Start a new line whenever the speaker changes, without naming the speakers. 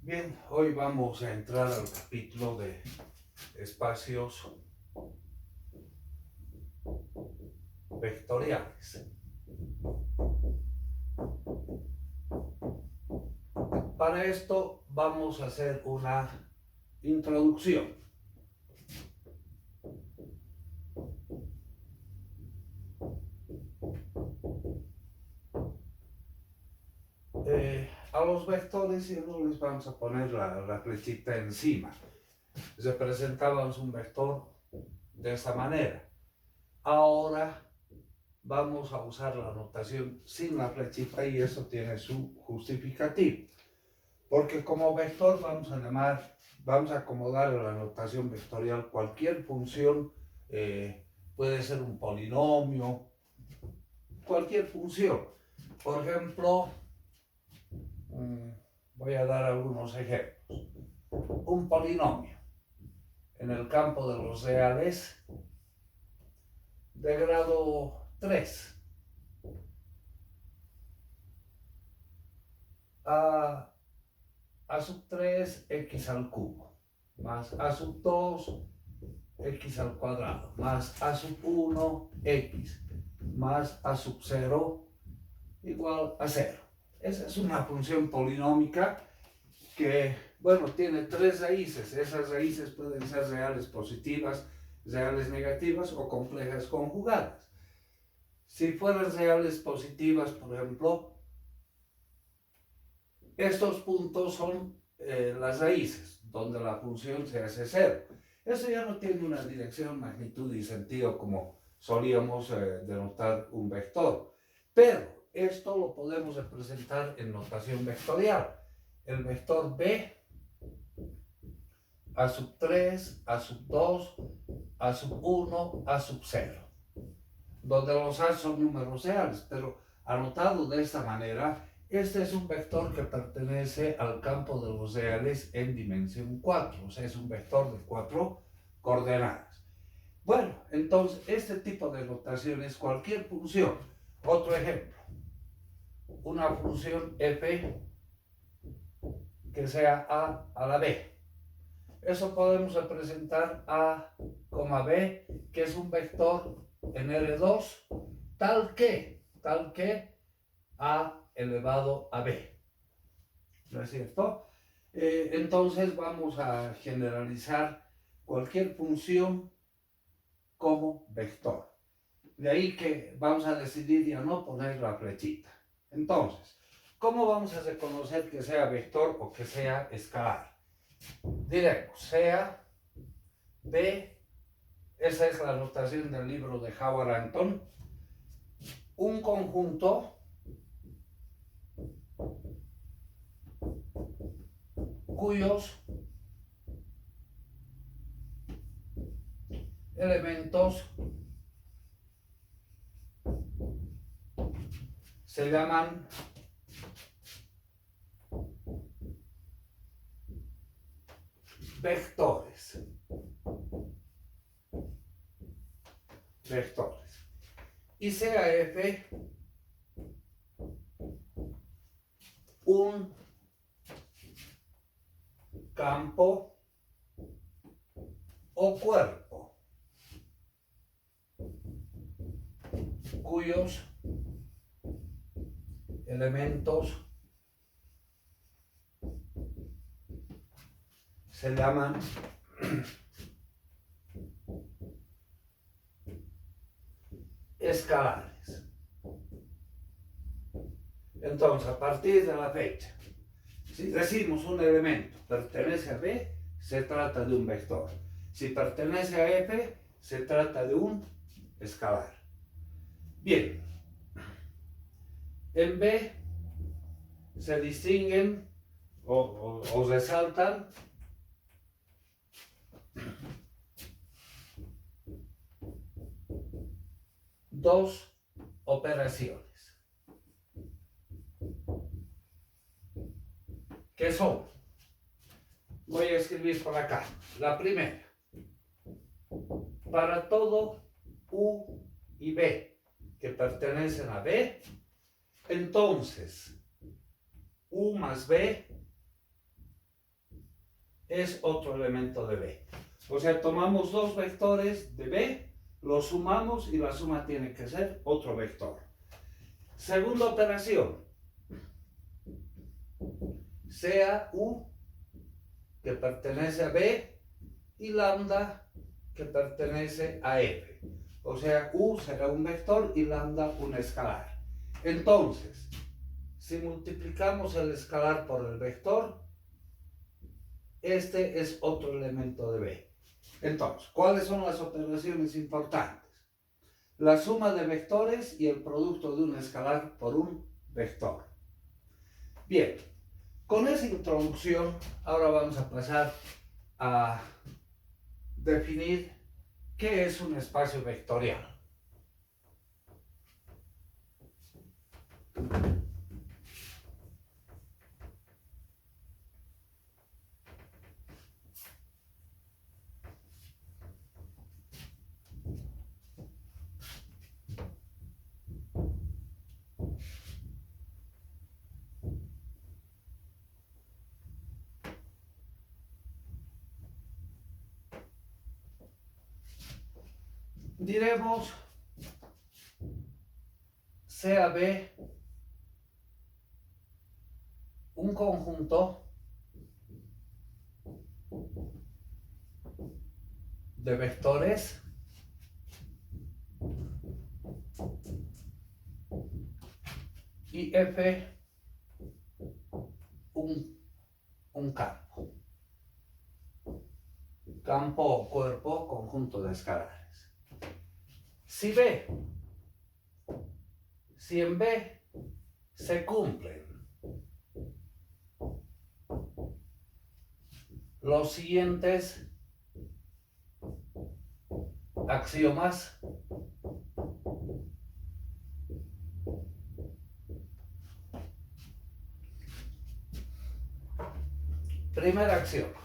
Bien, hoy vamos a entrar al capítulo de espacios vectoriales. Para esto vamos a hacer una introducción. A los vectores y no les vamos a poner la flechita encima. Representábamos un vector de esa manera. Ahora vamos a usar la notación sin la flechita y eso tiene su justificativo. Porque como vector vamos a acomodar a la notación vectorial cualquier función, puede ser un polinomio, cualquier función. Por ejemplo, voy a dar algunos ejemplos. Un polinomio en el campo de los reales de grado 3. A sub 3 x al cubo más a sub 2 x al cuadrado más a sub 1 x más a sub 0 igual a 0. Esa es una función polinómica que, bueno, tiene tres raíces. Esas raíces pueden ser reales positivas, reales negativas o complejas conjugadas. Si fueran reales positivas, por ejemplo, estos puntos son las raíces, donde la función se hace 0. Eso ya no tiene una dirección, magnitud y sentido como solíamos denotar un vector. Pero esto lo podemos representar en notación vectorial. El vector B, a sub 3, a sub 2, a sub 1, a sub 0. Donde los A son números reales, pero anotado de esta manera, este es un vector que pertenece al campo de los reales en dimensión 4, o sea, es un vector de 4 coordenadas. Bueno, entonces, este tipo de notación es cualquier función. Otro ejemplo, una función f que sea a la b. Eso podemos representar a, b, que es un vector en R2, tal que a elevado a b. ¿No es cierto? Entonces vamos a generalizar cualquier función como vector. De ahí que vamos a decidir ya no poner la flechita. Entonces, ¿cómo vamos a reconocer que sea vector o que sea escalar? Diremos, sea B, esa es la notación del libro de Howard Anton, un conjunto cuyos elementos se llaman vectores. Y sea F un campo o cuerpo cuyos elementos se llaman escalares. Entonces, a partir de la fecha, si decimos un elemento pertenece a B, se trata de un vector. Si pertenece a F, se trata de un escalar. Bien, en B se distinguen o resaltan dos operaciones, que son, voy a escribir por acá, la primera, para todo U y B que pertenecen a B, entonces U más B es otro elemento de B. O sea, tomamos dos vectores de B, los sumamos y la suma tiene que ser otro vector. Segunda operación, sea U que pertenece a B y lambda que pertenece a F. O sea, U será un vector y lambda un escalar. Entonces, si multiplicamos el escalar por el vector, este es otro elemento de B. Entonces, ¿cuáles son las operaciones importantes? La suma de vectores y el producto de un escalar por un vector. Bien, con esa introducción, ahora vamos a pasar a definir qué es un espacio vectorial. Diremos sea B un conjunto de vectores y F un campo. Campo o cuerpo, conjunto de escalares. Si en B se cumplen los siguientes axiomas, primer axioma: